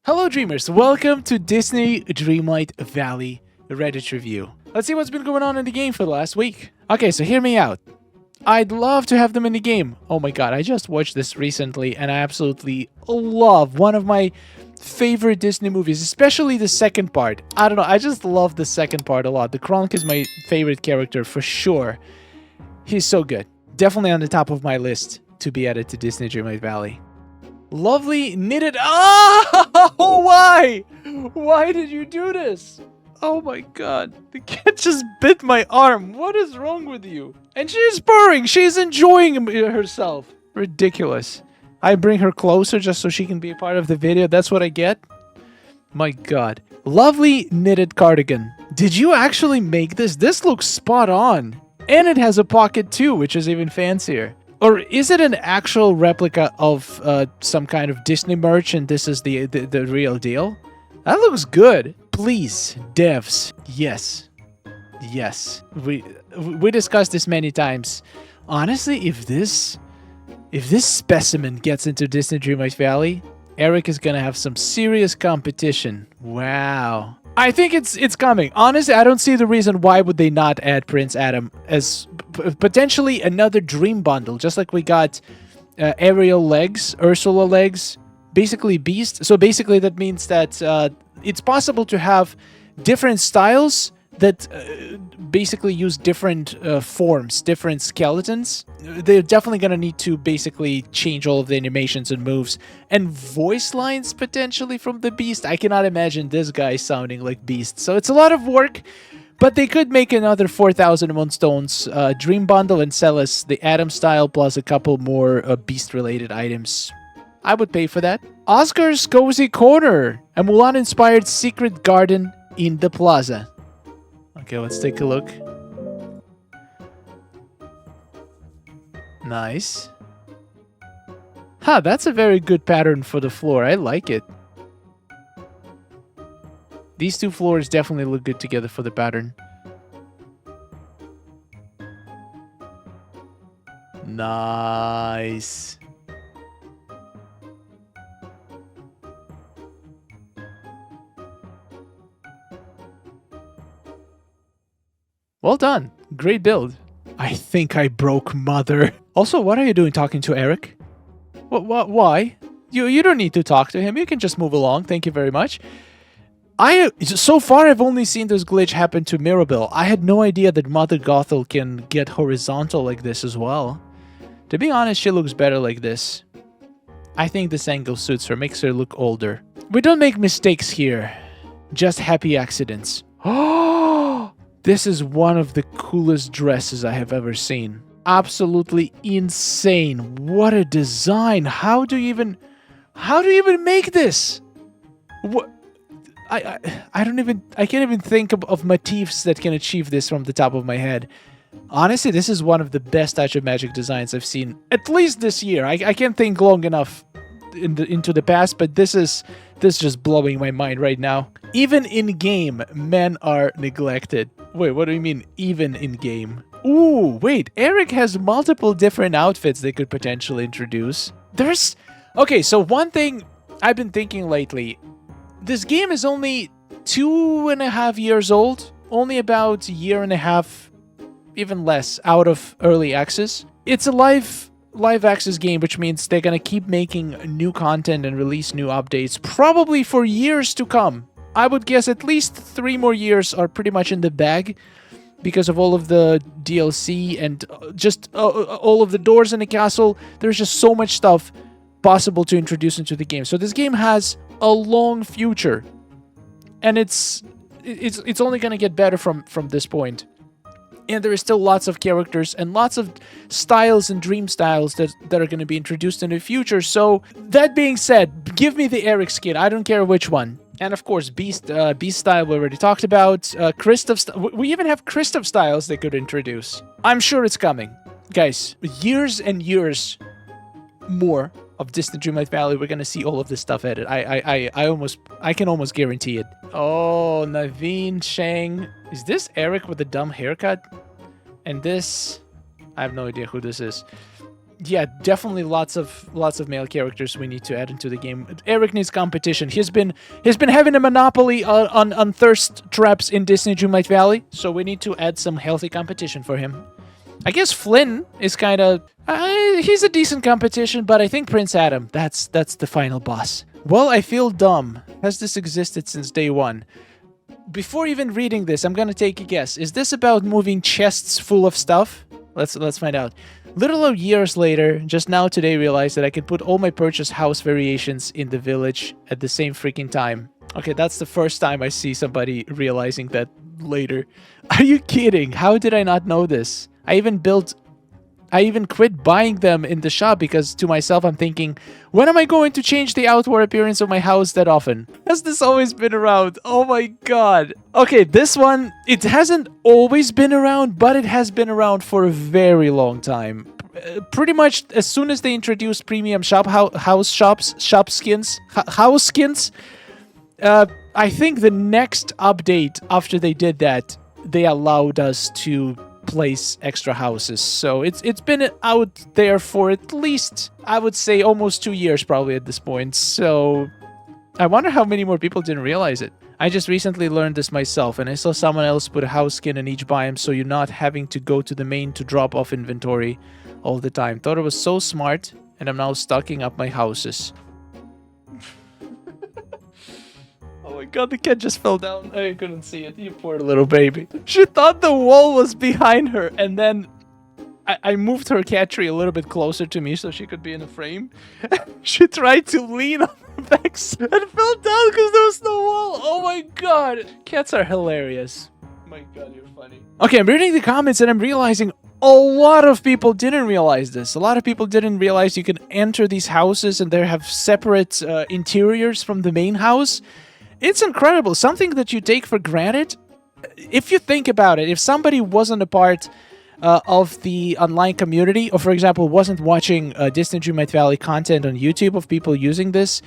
Hello dreamers, welcome to Disney Dreamlight Valley Reddit review. Let's see what's been going on in the game for the last week. Okay, so hear me out. I'd love to have them in the game. Oh my god, I just watched this recently and I absolutely love one of my favorite Disney movies, especially the second part. I don't know, I just love the second part a lot. The Kronk is my favorite character for sure. He's so good. Definitely on the top of my list to be added to Disney Dreamlight Valley. Lovely knitted. Oh, why? Why did you do this? Oh my god. The cat just bit my arm. What is wrong with you? And she's purring. She's enjoying herself. Ridiculous. I bring her closer just so she can be a part of the video. That's what I get? My god. Lovely knitted cardigan. Did you actually make this? This looks spot on. And it has a pocket too, which is even fancier. Or is it an actual replica of some kind of Disney merch and this is the real deal? That looks good. Please, devs. Yes. Yes. We discussed this many times. Honestly, if this specimen gets into Disney Dreamlight Valley, Eric is gonna have some serious competition. Wow. I think it's coming. Honestly, I don't see the reason why would they not add Prince Adam as potentially another dream bundle, just like we got Ariel legs, Ursula legs, basically Beast. So basically that means that it's possible to have different styles that basically use different forms, different skeletons. They're definitely going to need to basically change all of the animations and moves. And voice lines potentially from the Beast. I cannot imagine this guy sounding like Beast. So it's a lot of work, but they could make another 4,000 Moonstones Dream Bundle and sell us the Adam style plus a couple more Beast-related items. I would pay for that. Oscar's Cozy Corner, a Mulan-inspired secret garden in the plaza. Okay, let's take a look. Nice. Huh, that's a very good pattern for the floor. I like it. These two floors definitely look good together for the pattern. Nice. Well done. Great build. I think I broke Mother. Also, what are you doing talking to Eric? Why? You don't need to talk to him. You can just move along. Thank you very much. So far, I've only seen this glitch happen to Mirabelle. I had no idea that Mother Gothel can get horizontal like this as well. To be honest, she looks better like this. I think this angle suits her, makes her look older. We don't make mistakes here. Just happy accidents. Oh! This is one of the coolest dresses I have ever seen. Absolutely insane. What a design. How do you even make this? What? I can't even think of motifs that can achieve this from the top of my head. Honestly, this is one of the best Touch of Magic designs I've seen, at least this year. I can't think long enough into the past, but this is just blowing my mind right now. Even in game, men are neglected. Wait, what do you mean, even in game? Ooh, wait, Eric has multiple different outfits they could potentially introduce. Okay, so one thing I've been thinking lately, this game is only 2.5 years old, only about a year and a half, even less, out of early access. It's a live access game, which means they're gonna keep making new content and release new updates, probably for years to come. I would guess at least 3 more years are pretty much in the bag because of all of the DLC and just all of the doors in the castle. There's just so much stuff possible to introduce into the game. So this game has a long future, and it's only gonna get better from this point. And there is still lots of characters and lots of styles and dream styles that are going to be introduced in the future. So that being said, give me the Eric skin. I don't care which one. And of course, Beast style we already talked about. Kristoff we even have Kristoff styles they could introduce. I'm sure it's coming. Guys, years and years more of Disney Dreamlight Valley, we're gonna see all of this stuff added. I can almost guarantee it. Oh, Naveen Shang. Is this Eric with the dumb haircut? And this, I have no idea who this is. Yeah, definitely lots of male characters we need to add into the game. Eric needs competition. He's been having a monopoly on thirst traps in Disney Dreamlight Valley, so we need to add some healthy competition for him. I guess Flynn is kind of he's a decent competition, but I think Prince Adam, that's the final boss. Well, I feel dumb. Has this existed since day one? Before even reading this, I'm gonna take a guess. Is this about moving chests full of stuff? Let's find out. Little years later, just now today realized that I can put all my purchased house variations in the village at the same freaking time. Okay, that's the first time I see somebody realizing that later. Are you kidding? How did I not know this? I even quit buying them in the shop because to myself I'm thinking, when am I going to change the outward appearance of my house that often? Has this always been around? Oh my god. Okay, this one, it hasn't always been around, but it has been around for a very long time. Pretty much as soon as they introduced premium house skins, I think the next update after they did that, they allowed us to place extra houses. So it's been out there for at least, I would say, almost 2 years probably at this point. So I wonder how many more people didn't realize it. I just recently learned this myself, and I saw someone else put a house skin in each biome so you're not having to go to the main to drop off inventory all the time. Thought it was so smart, and I'm now stocking up my houses. Oh my god, the cat just fell down. I couldn't see it. You poor little baby. She thought the wall was behind her, and then I moved her cat tree a little bit closer to me so she could be in the frame. She tried to lean on the backside and fell down because there was no wall. Oh my god. Cats are hilarious. My god, you're funny. Okay, I'm reading the comments and I'm realizing a lot of people didn't realize this. A lot of people didn't realize you can enter these houses and they have separate interiors from the main house. It's incredible. Something that you take for granted. If you think about it, if somebody wasn't a part of the online community, or for example, wasn't watching Disney Dreamlight Valley content on YouTube of people using this,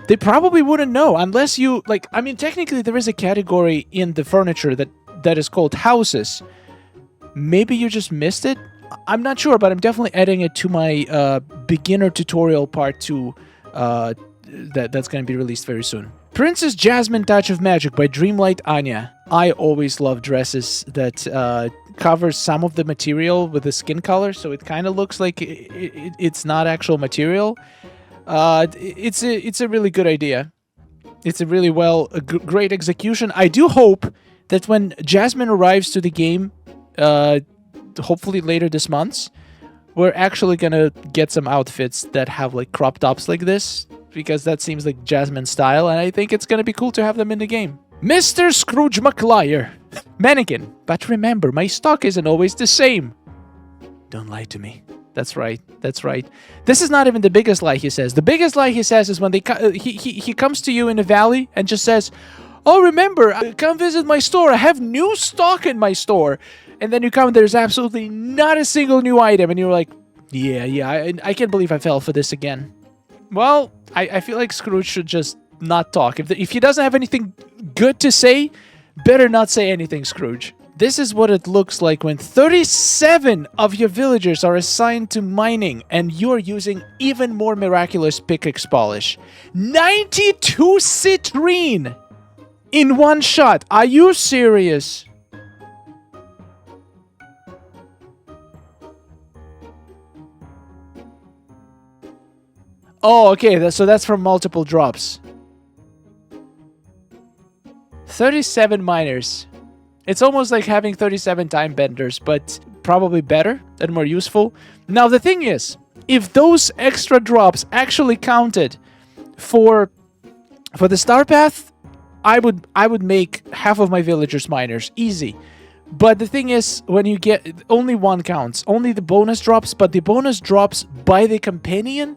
they probably wouldn't know unless you, like, I mean, technically there is a category in the furniture that is called houses. Maybe you just missed it. I'm not sure, but I'm definitely adding it to my beginner tutorial part 2 that's going to be released very soon. Princess Jasmine Touch of Magic by Dreamlight Anya. I always love dresses that covers some of the material with the skin color, so it kind of looks like it's not actual material. It's a really good idea. It's a really great execution. I do hope that when Jasmine arrives to the game, hopefully later this month, we're actually gonna get some outfits that have like crop tops like this, because that seems like Jasmine's style, and I think it's gonna be cool to have them in the game. Mr. Scrooge McLiar. Mannequin. But remember, my stock isn't always the same. Don't lie to me. That's right. That's right. This is not even the biggest lie he says. The biggest lie he says is when he comes to you in the valley and just says, "Oh, remember, come visit my store. I have new stock in my store." And then you come and there's absolutely not a single new item. And you're like, yeah, I can't believe I fell for this again. Well, I feel like Scrooge should just not talk. If he doesn't have anything good to say, better not say anything, Scrooge. This is what it looks like when 37 of your villagers are assigned to mining and you're using even more miraculous pickaxe polish. 92 citrine in one shot. Are you serious? Oh, okay, so that's from multiple drops. 37 miners. It's almost like having 37 time benders, but probably better and more useful. Now, the thing is, if those extra drops actually counted for the star path, I would make half of my villagers miners. Easy. But the thing is, when you get... Only one counts. Only the bonus drops, but the bonus drops by the companion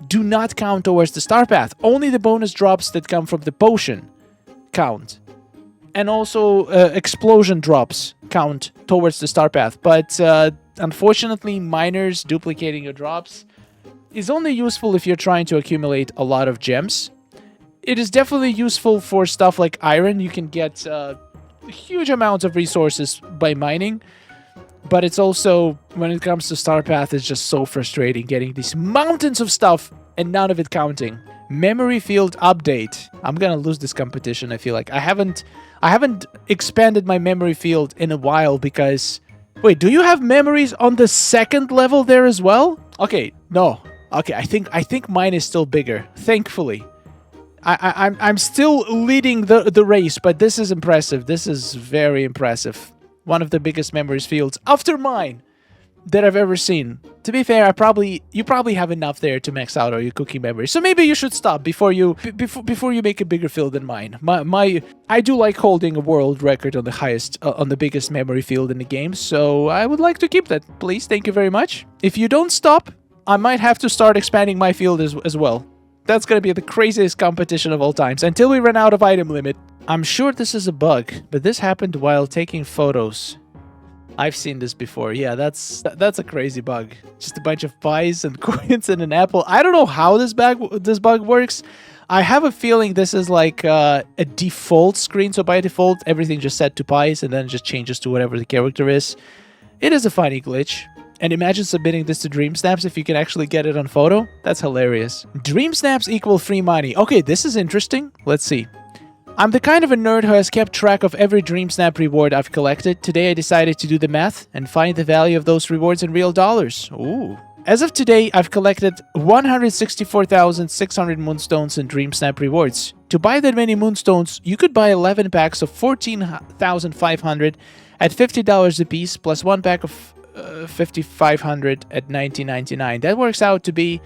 do not count towards the star path. Only the bonus drops that come from the potion count. And also explosion drops count towards the star path. But unfortunately, miners duplicating your drops is only useful if you're trying to accumulate a lot of gems. It is definitely useful for stuff like iron. You can get huge amounts of resources by mining. But it's also, when it comes to Star Path, it's just so frustrating getting these mountains of stuff and none of it counting. Memory field update. I'm gonna lose this competition, I feel like. I haven't expanded my memory field in a while because... Wait, do you have memories on the second level there as well? Okay, no. Okay, I think mine is still bigger, thankfully. I'm still leading the race, but this is impressive. This is very impressive. One of the biggest memories fields after mine that I've ever seen. To be fair, you probably have enough there to max out all your cookie memory. So maybe you should stop before you make a bigger field than mine. I do like holding a world record on the highest on the biggest memory field in the game, so I would like to keep that. Please, thank you very much. If you don't stop, I might have to start expanding my field as well. That's gonna be the craziest competition of all times until we run out of item limit. I'm sure this is a bug, but this happened while taking photos. I've seen this before. Yeah, that's a crazy bug. Just a bunch of pies and coins and an apple. I don't know how this bug works. I have a feeling this is like a default screen. So by default, everything just set to pies and then it just changes to whatever the character is. It is a funny glitch. And imagine submitting this to Dreamsnaps if you can actually get it on photo. That's hilarious. Dreamsnaps equal free money. Okay, this is interesting. Let's see. I'm the kind of a nerd who has kept track of every Dreamsnap reward I've collected. Today I decided to do the math and find the value of those rewards in real dollars. Ooh. As of today, I've collected 164,600 moonstones in Dreamsnap rewards. To buy that many moonstones, you could buy 11 packs of 14,500 at $50 a piece, plus one pack of 5,500 at $19.99. That works out to be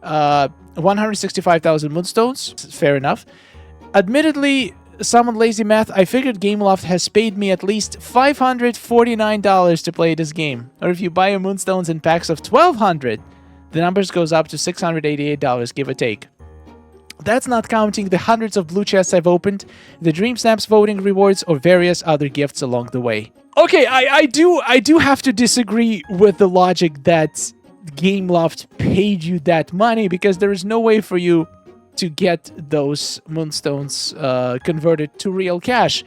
165,000 moonstones. Fair enough. Admittedly, some lazy math, I figured Gameloft has paid me at least $549 to play this game. Or if you buy your moonstones in packs of 1,200, the numbers goes up to $688, give or take. That's not counting the hundreds of blue chests I've opened, the Dreamsnaps voting rewards, or various other gifts along the way. Okay, I do have to disagree with the logic that Gameloft paid you that money, because there is no way for you to get those moonstones converted to real cash.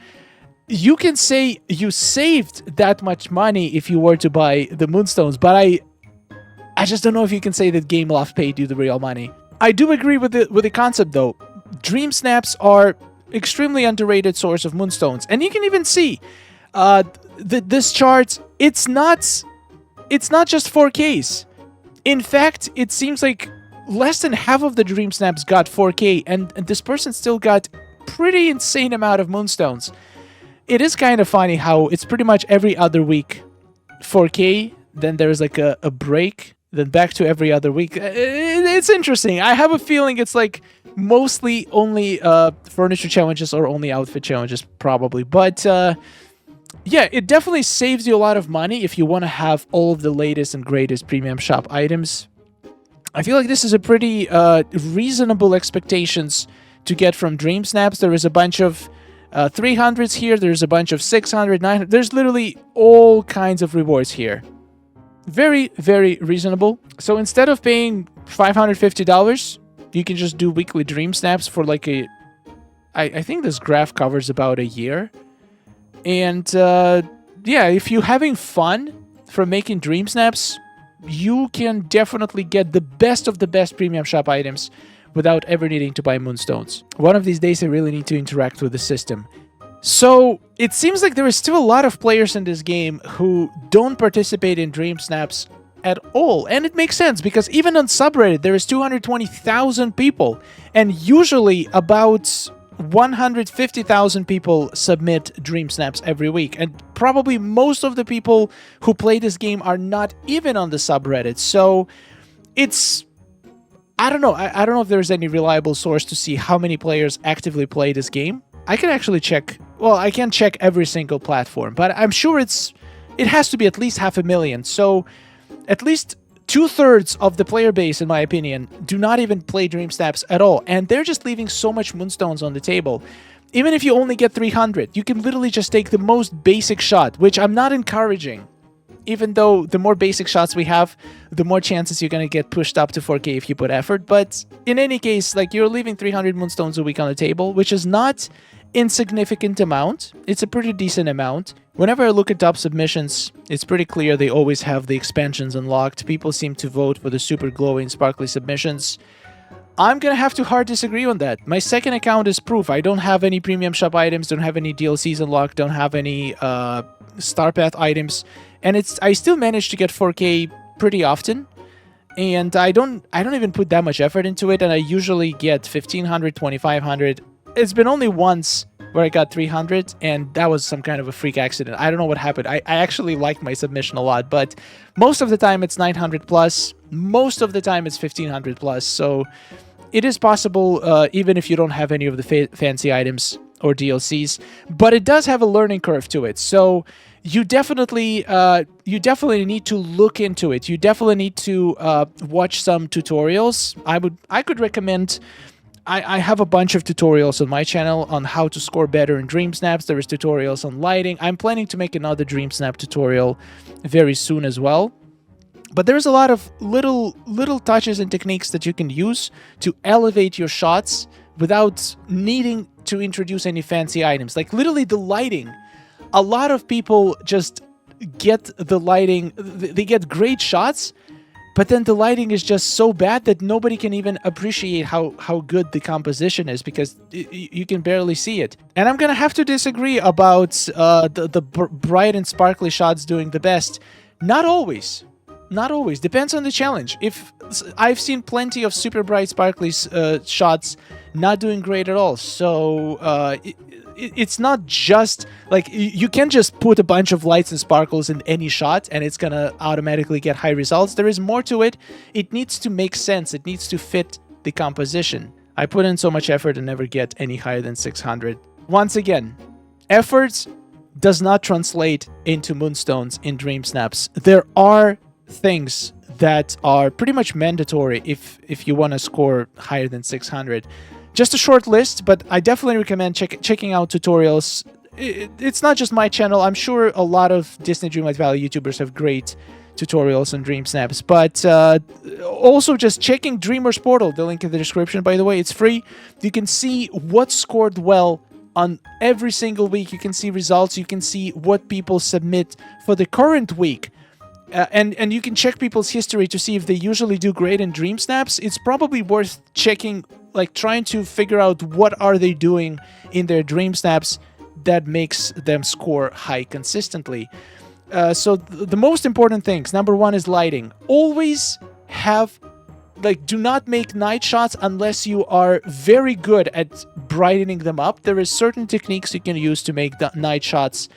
You can say you saved that much money if you were to buy the moonstones, but I just don't know if you can say that Gameloft paid you the real money. I do agree with the concept though. Dreamsnaps are extremely underrated source of moonstones, and you can even see this chart. It's not just 4Ks. In fact, it seems like less than half of the Dreamsnaps got 4K, and this person still got pretty insane amount of moonstones. It is kind of funny how it's pretty much every other week 4K, then there's like a break, then back to every other week. It's interesting. I have a feeling it's like mostly only furniture challenges or only outfit challenges probably, but yeah, it definitely saves you a lot of money if you want to have all of the latest and greatest premium shop items. I feel like this is a pretty reasonable expectations to get from Dreamsnaps. There is a bunch of 300s here. There's a bunch of 600, 900. There's literally all kinds of rewards here. Very, very reasonable. So instead of paying $550, you can just do weekly Dreamsnaps for like a... I think this graph covers about a year. And yeah, if you're having fun from making Dreamsnaps, you can definitely get the best of the best premium shop items without ever needing to buy moonstones. One of these days I really need to interact with the system. So it seems like there is still a lot of players in this game who don't participate in Dreamsnaps at all. And it makes sense, because even on subreddit there is 220,000 people, and usually about 150,000 people submit Dreamsnaps every week, and probably most of the people who play this game are not even on the subreddit. So it's... I don't know. I don't know if there's any reliable source to see how many players actively play this game. I can actually check... Well, I can't check every single platform, but I'm sure it has to be at least 500,000. So at least 2/3 of the player base, in my opinion, do not even play Dreamsnaps at all. And they're just leaving so much moonstones on the table. Even if you only get 300, you can literally just take the most basic shot, which I'm not encouraging. Even though the more basic shots we have, the more chances you're going to get pushed up to 4K if you put effort. But in any case, like, you're leaving 300 moonstones a week on the table, which is not insignificant amount. It's a pretty decent amount. Whenever I look at top submissions, it's pretty clear they always have the expansions unlocked. People seem to vote for the super glowing, sparkly submissions. I'm gonna have to hard disagree on that. My second account is proof. I don't have any premium shop items, don't have any DLCs unlocked, don't have any Star Path items, and I still manage to get 4K pretty often. And I don't even put that much effort into it, and I usually get 1500, 2500. It's been only once where I got 300, and that was some kind of a freak accident. I don't know what happened. I actually liked my submission a lot, but most of the time it's 900 plus. Most of the time it's 1500 plus. So it is possible, even if you don't have any of the fancy items or DLCs, but it does have a learning curve to it. So you definitely need to look into it. You definitely need to watch some tutorials. I could recommend. I have a bunch of tutorials on my channel on how to score better in Dreamsnaps. There is tutorials on lighting. I'm planning to make another Dreamsnap tutorial very soon as well. But there's a lot of little touches and techniques that you can use to elevate your shots without needing to introduce any fancy items. Like literally the lighting. A lot of people just get the lighting, they get great shots, but then the lighting is just so bad that nobody can even appreciate how good the composition is because you can barely see it. And I'm gonna have to disagree about the bright and sparkly shots doing the best. Not always. Not always. Depends on the challenge. If I've seen plenty of super bright sparkly shots not doing great at all. So it's not just like you can just put a bunch of lights and sparkles in any shot and it's gonna automatically get high results. There is more to it. It needs to make sense. It needs to fit the composition. I put in so much effort and never get any higher than 600. Once again, effort does not translate into moonstones in Dreamsnaps. There are things that are pretty much mandatory if you want to score higher than 600. Just a short list, but I definitely recommend checking out tutorials. It's not just my channel. I'm sure a lot of Disney Dreamlight Valley YouTubers have great tutorials on Dreamsnaps, but also just checking Dreamer's Portal, the link in the description, by the way. It's free. You can see what scored well on every single week. You can see results. You can see what people submit for the current week. And you can check people's history to see if they usually do great in Dreamsnaps. It's probably worth checking, like trying to figure out what are they doing in their Dreamsnaps that makes them score high consistently. So the most important things, number one is lighting. Always have, like, do not make night shots unless you are very good at brightening them up. There is certain techniques you can use to make the night shots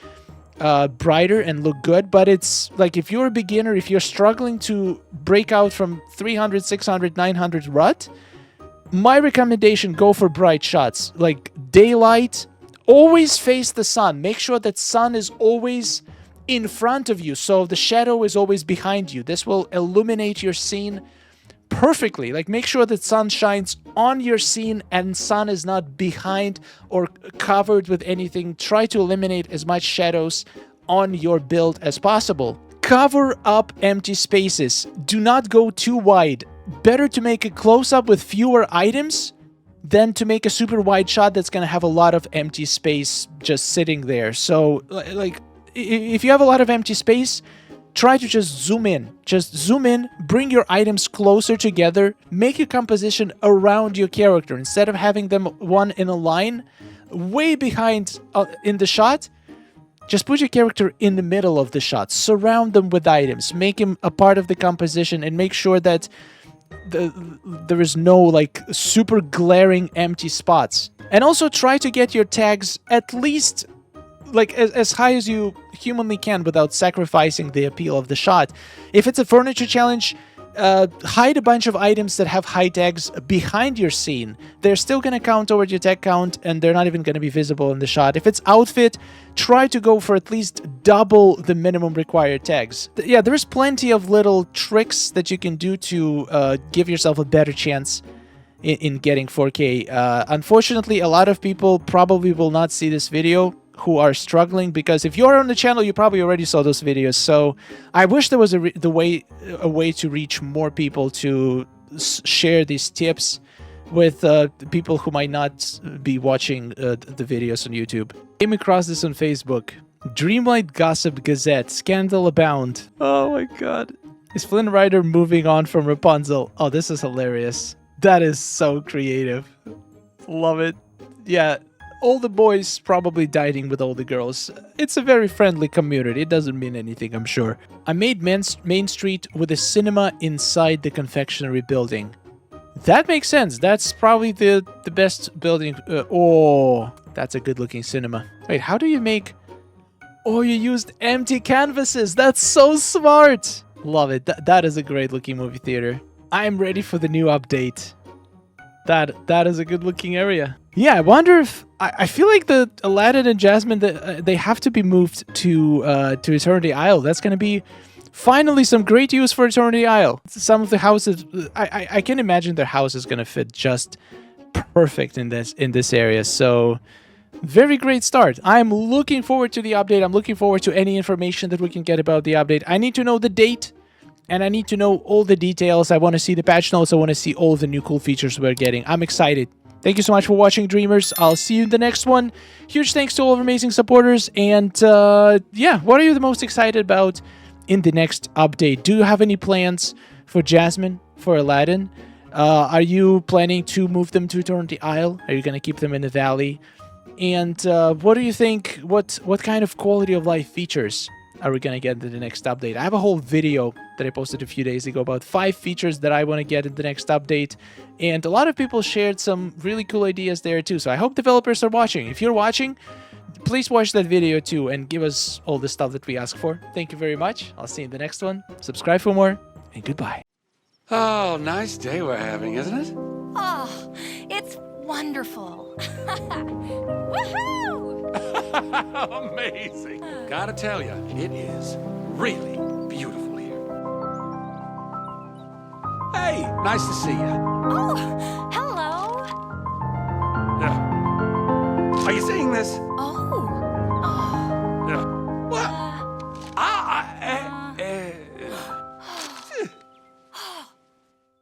brighter and look good, but it's like if you're a beginner, if you're struggling to break out from 300, 600, 900 rut, my recommendation, go for bright shots. Like daylight, always face the sun. Make sure that sun is always in front of you, so the shadow is always behind you. This will illuminate your scene perfectly. Like make sure that sun shines on your scene and sun is not behind or covered with anything. Try to eliminate as much shadows on your build as possible. Cover up empty spaces. Do not go too wide. Better to make a close-up with fewer items than to make a super wide shot that's going to have a lot of empty space just sitting there. So like if you have a lot of empty space, try to just zoom in. Just zoom in, bring your items closer together, make your composition around your character. Instead of having them one in a line, way behind in the shot, just put your character in the middle of the shot. Surround them with items. Make him a part of the composition and make sure that there is no like super glaring empty spots. And also try to get your tags at least like as high as you humanly can without sacrificing the appeal of the shot. If it's a furniture challenge, hide a bunch of items that have high tags behind your scene. They're still going to count toward your tag count and they're not even going to be visible in the shot. If it's outfit, try to go for at least double the minimum required tags. Yeah, there's plenty of little tricks that you can do to give yourself a better chance in getting 4K. Unfortunately, a lot of people probably will not see this video who are struggling, because if you're on the channel, you probably already saw those videos. So I wish there was a way to reach more people to share these tips with people who might not be watching the videos on YouTube. Came across this on Facebook. Dreamlight Gossip Gazette. Scandal abound. Oh my god. Is Flynn Rider moving on from Rapunzel? Oh, this is hilarious. That is so creative. Love it. Yeah, all the boys probably dining with all the girls. It's a very friendly community. It doesn't mean anything, I'm sure. I made Main Street with a cinema inside the confectionery building. That makes sense. That's probably the best building. Oh, that's a good looking cinema. Wait, how do you make... Oh, you used empty canvases. That's so smart. Love it. That is a great looking movie theater. I'm ready for the new update. That is a good looking area. Yeah, I wonder if... I feel like the Aladdin and Jasmine, they have to be moved to Eternity Isle. That's going to be finally some great use for Eternity Isle. Some of the houses... I can imagine their house is going to fit just perfect in this area. So... very great start. I'm looking forward to the update. I'm looking forward to any information that we can get about the update. I need to know the date, and I need to know all the details. I want to see the patch notes. I want to see all the new cool features we're getting. I'm excited. Thank you so much for watching, Dreamers. I'll see you in the next one. Huge thanks to all of our amazing supporters. And yeah, what are you the most excited about in the next update? Do you have any plans for Jasmine, for Aladdin? Are you planning to move them to Eternity Isle? Are you going to keep them in the valley? And what do you think, what kind of quality of life features are we going to get in the next update? I have a whole video that I posted a few days ago about 5 features that I want to get in the next update. And a lot of people shared some really cool ideas there too. So I hope developers are watching. If you're watching, please watch that video too and give us all the stuff that we ask for. Thank you very much. I'll see you in the next one. Subscribe for more, and goodbye. Oh, nice day we're having, isn't it? Oh, it's wonderful. Woohoo! Amazing. Gotta tell you, it is really beautiful here. Hey, nice to see you. Oh, hello. Are you seeing this? Oh.